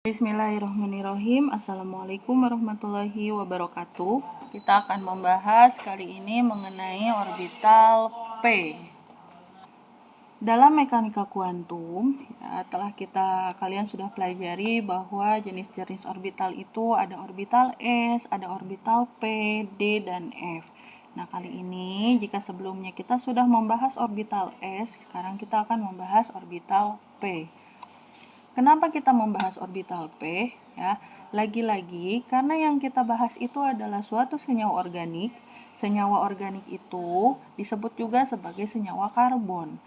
Bismillahirrahmanirrahim. Assalamualaikum warahmatullahi wabarakatuh. Kita akan membahas kali ini mengenai orbital P. Dalam mekanika kuantum, kalian sudah pelajari bahwa jenis-jenis orbital itu ada orbital S, ada orbital P, D, dan F. Nah, kali ini jika sebelumnya kita sudah membahas orbital S, sekarang kita akan membahas orbital P. Kenapa kita membahas orbital P? Ya, lagi-lagi karena yang kita bahas itu adalah suatu senyawa organik. Senyawa organik itu disebut juga sebagai senyawa karbon.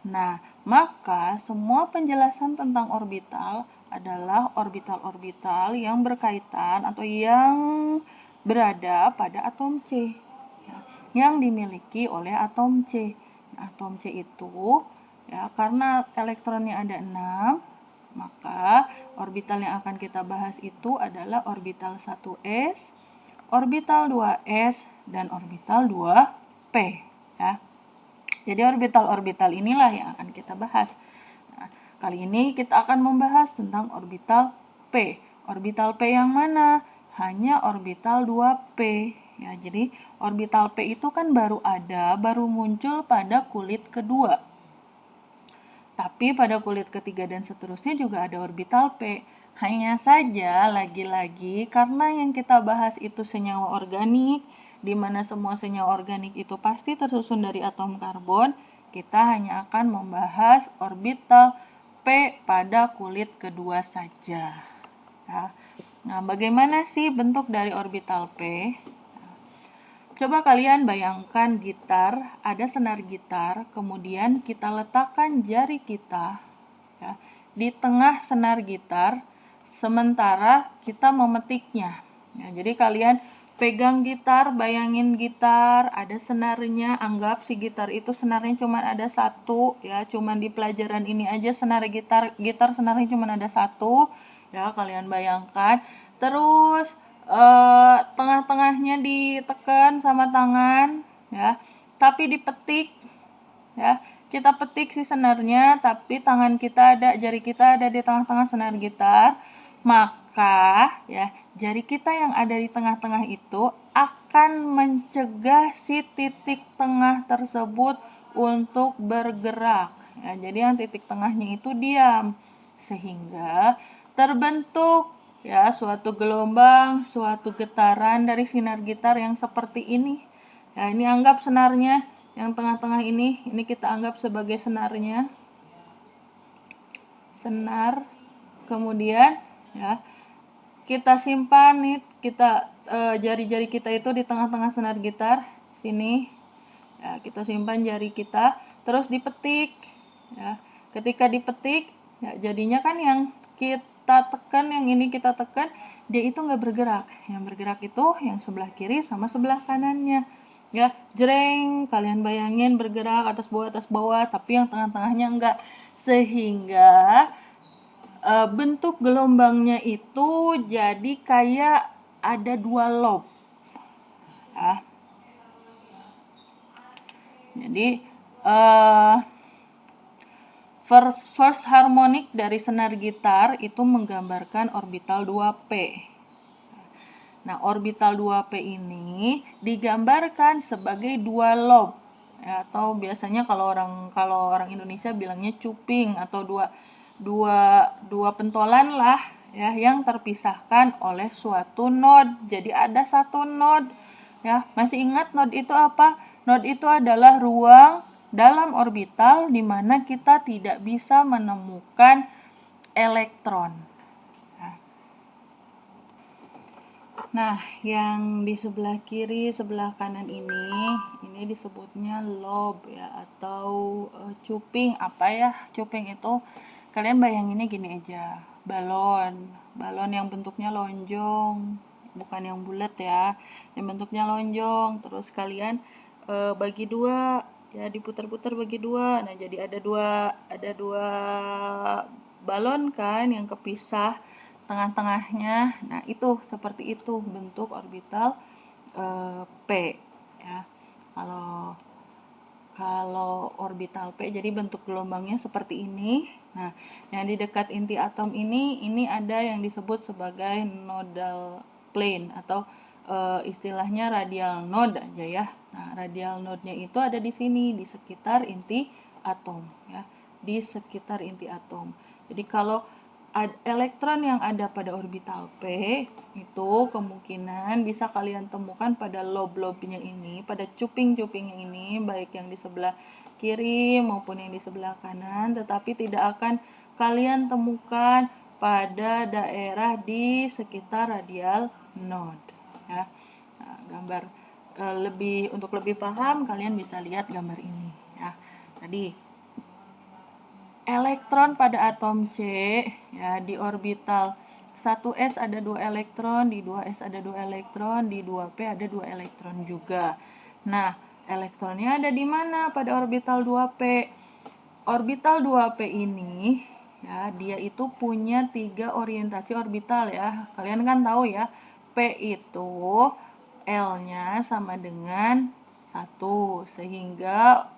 Nah, maka semua penjelasan tentang orbital adalah orbital-orbital yang berkaitan atau yang berada pada atom C, ya, yang dimiliki oleh atom C. Nah, atom C itu ya, karena elektronnya ada 6, maka orbital yang akan kita bahas itu adalah orbital 1s, orbital 2s, dan orbital 2p. Ya. Jadi orbital-orbital inilah yang akan kita bahas. Nah, kali ini kita akan membahas tentang orbital p. Orbital p yang mana? Hanya orbital 2p. Ya, jadi orbital p itu kan baru muncul pada kulit kedua. Tapi pada kulit ketiga dan seterusnya juga ada orbital P. Hanya saja lagi-lagi karena yang kita bahas itu senyawa organik, di mana semua senyawa organik itu pasti tersusun dari atom karbon, kita hanya akan membahas orbital P pada kulit kedua saja. Ya. Nah, bagaimana sih bentuk dari orbital P? Coba kalian bayangkan gitar, ada senar gitar, kemudian kita letakkan jari kita ya, di tengah senar gitar, sementara kita memetiknya. Ya, jadi kalian pegang gitar, bayangin gitar, ada senarnya, anggap si gitar itu senarnya cuma ada satu, ya, cuma di pelajaran ini aja senar gitar senarnya cuma ada satu, ya, kalian bayangkan. Terus tengah-tengahnya ditekan sama tangan, ya, tapi dipetik, ya, kita petik si senarnya, tapi jari kita ada di tengah-tengah senar gitar, maka ya jari kita yang ada di tengah-tengah itu akan mencegah si titik tengah tersebut untuk bergerak. Ya, jadi yang titik tengahnya itu diam, sehingga terbentuk ya suatu gelombang, suatu getaran dari sinar gitar yang seperti ini. Ya, ini anggap senarnya yang tengah-tengah ini kita anggap sebagai senarnya. Senar. Kemudian ya kita simpan nih, jari-jari kita itu di tengah-tengah senar gitar sini. Ya, kita simpan jari kita, terus dipetik. Ya, ketika dipetik, ya jadinya kan yang kita tekan, yang ini kita tekan, dia itu nggak bergerak. Yang bergerak itu yang sebelah kiri sama sebelah kanannya. Ya, jreng, kalian bayangin bergerak atas bawah, tapi yang tengah-tengahnya enggak. Sehingga bentuk gelombangnya itu jadi kayak ada 2 lob. Ya. Jadi first harmonic dari senar gitar itu menggambarkan orbital 2p. Nah, orbital 2p ini digambarkan sebagai 2 lob, ya, atau biasanya kalau orang Indonesia bilangnya cuping, atau dua pentolan lah ya, yang terpisahkan oleh suatu node. Jadi ada satu node, ya. Masih ingat node itu apa? Node itu adalah ruang dalam orbital di mana kita tidak bisa menemukan elektron. Nah, yang di sebelah kiri, sebelah kanan ini disebutnya lob ya, atau cuping. Apa ya cuping itu? Kalian bayanginnya gini aja, balon yang bentuknya lonjong, bukan yang bulat ya, yang bentuknya lonjong. Terus kalian bagi dua, ya, diputar-putar bagi dua. Nah, jadi ada dua balon kan yang kepisah tengah-tengahnya. Nah, itu seperti itu bentuk orbital P, ya. kalau orbital P jadi bentuk gelombangnya seperti ini. Nah, yang di dekat inti atom ini ada yang disebut sebagai nodal plane atau istilahnya radial node aja ya. Nah, radial node-nya itu ada di sini di sekitar inti atom ya, di sekitar inti atom. Jadi kalau elektron yang ada pada orbital P itu kemungkinan bisa kalian temukan pada lob-lobnya ini, pada cuping-cupingnya ini, baik yang di sebelah kiri maupun yang di sebelah kanan, tetapi tidak akan kalian temukan pada daerah di sekitar radial node ya. Nah, gambar untuk lebih paham kalian bisa lihat gambar ini ya. Tadi elektron pada atom C ya, di orbital 1s ada 2 elektron, di 2s ada 2 elektron, di 2p ada 2 elektron juga. Nah, elektronnya ada di mana pada orbital 2p? Orbital 2p ini ya, dia itu punya 3 orientasi orbital ya. Kalian kan tahu ya, p itu L-nya sama dengan 1, sehingga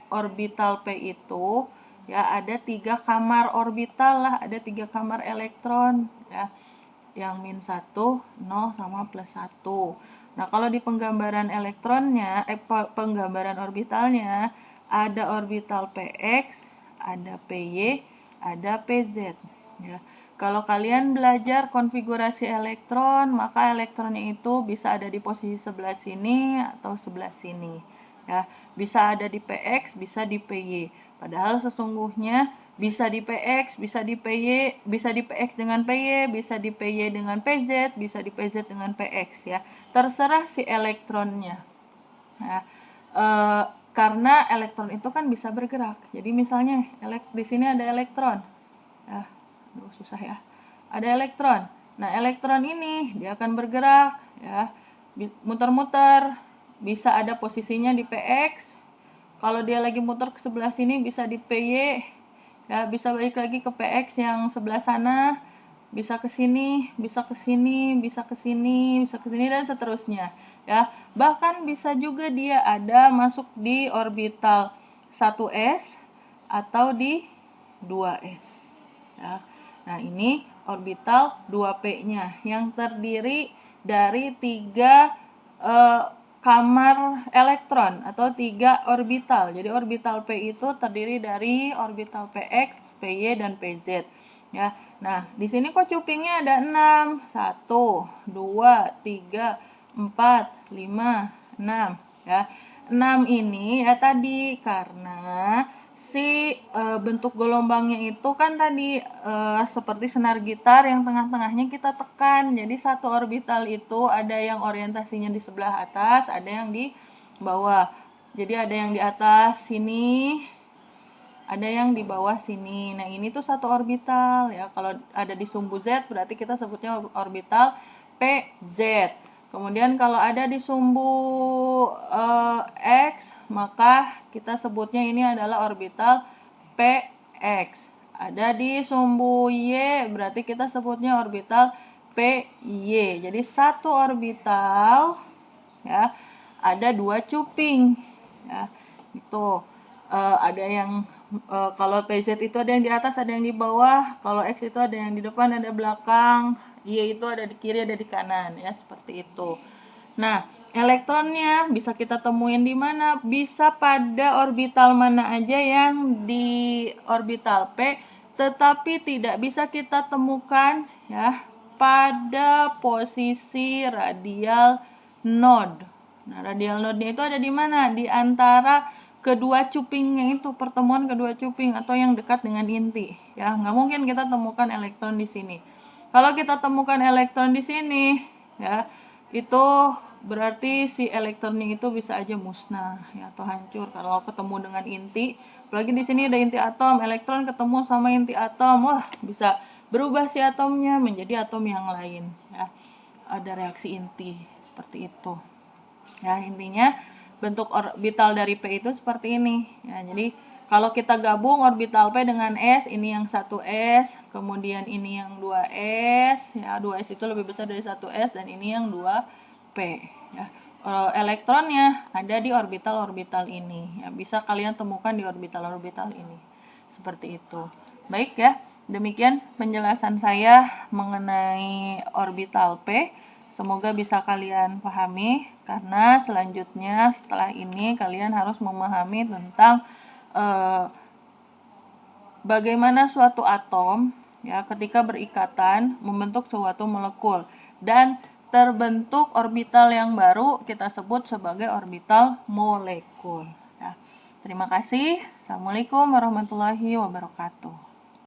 orbital p itu ya ada 3 kamar orbital lah, ada 3 kamar elektron ya, yang min 1, 0 sama plus 1. Nah, kalau di penggambaran elektronnya, penggambaran orbitalnya ada orbital px, ada py, ada pz ya. Kalau kalian belajar konfigurasi elektron, maka elektronnya itu bisa ada di posisi sebelah sini atau sebelah sini ya. Bisa ada di px, bisa di py. Padahal sesungguhnya bisa di px, bisa di py, bisa di px dengan py, bisa di py dengan pz, bisa di pz dengan px ya. Terserah si elektronnya. Nah, karena elektron itu kan bisa bergerak. Jadi misalnya di sini ada elektron. Ya, susah ya. Ada elektron. Nah, elektron ini dia akan bergerak ya, muter-muter. Bisa ada posisinya di px. Kalau dia lagi muter ke sebelah sini bisa di PY, ya bisa balik lagi ke PX yang sebelah sana, bisa ke sini, bisa ke sini, bisa ke sini, bisa ke sini dan seterusnya, ya. Bahkan bisa juga dia ada masuk di orbital 1s atau di 2s, ya. Nah, ini orbital 2p-nya yang terdiri dari 3 kamar elektron atau 3 orbital. Jadi orbital P itu terdiri dari orbital Px, Py, dan Pz. Ya. Nah, di sini kok cupingnya ada 6. 1, 2, 3, 4, 5, 6. Ya. 6 ini ya tadi karena si bentuk gelombangnya itu kan tadi seperti senar gitar yang tengah-tengahnya kita tekan. Jadi satu orbital itu ada yang orientasinya di sebelah atas, ada yang di bawah. Jadi ada yang di atas sini, ada yang di bawah sini. Nah, ini tuh satu orbital ya. Kalau ada di sumbu Z berarti kita sebutnya orbital PZ. Kemudian kalau ada di sumbu X, maka kita sebutnya ini adalah orbital PX. Ada di sumbu Y, berarti kita sebutnya orbital PY. Jadi satu orbital ya, ada 2 cuping ya. Itu ada yang kalau PZ itu ada yang di atas, ada yang di bawah. Kalau X itu ada yang di depan, ada belakang. Y itu ada di kiri, ada di kanan ya, seperti itu. Nah, elektronnya bisa kita temuin di mana? Bisa pada orbital mana aja yang di orbital P, tetapi tidak bisa kita temukan ya pada posisi radial node. Nah, radial node-nya itu ada di mana? Di antara kedua cupingnya itu, pertemuan kedua cuping atau yang dekat dengan inti. Ya, nggak mungkin kita temukan elektron di sini. Kalau kita temukan elektron di sini, ya, itu berarti si elektronnya itu bisa aja musnah ya, atau hancur kalau ketemu dengan inti. Apalagi di sini ada inti atom, elektron ketemu sama inti atom, wah bisa berubah si atomnya menjadi atom yang lain. Ya, ada reaksi inti seperti itu. Ya, intinya bentuk orbital dari P itu seperti ini. Ya, jadi kalau kita gabung orbital P dengan S, ini yang 1S, kemudian ini yang 2S, ya 2S itu lebih besar dari 1S, dan ini yang 2P. Ya. elektronnya ada di orbital-orbital ini. Ya, bisa kalian temukan di orbital-orbital ini. Seperti itu. Baik ya, demikian penjelasan saya mengenai orbital P. Semoga bisa kalian pahami, karena selanjutnya setelah ini kalian harus memahami tentang bagaimana suatu atom ya ketika berikatan membentuk suatu molekul dan terbentuk orbital yang baru kita sebut sebagai orbital molekul. Nah, terima kasih. Assalamualaikum warahmatullahi wabarakatuh.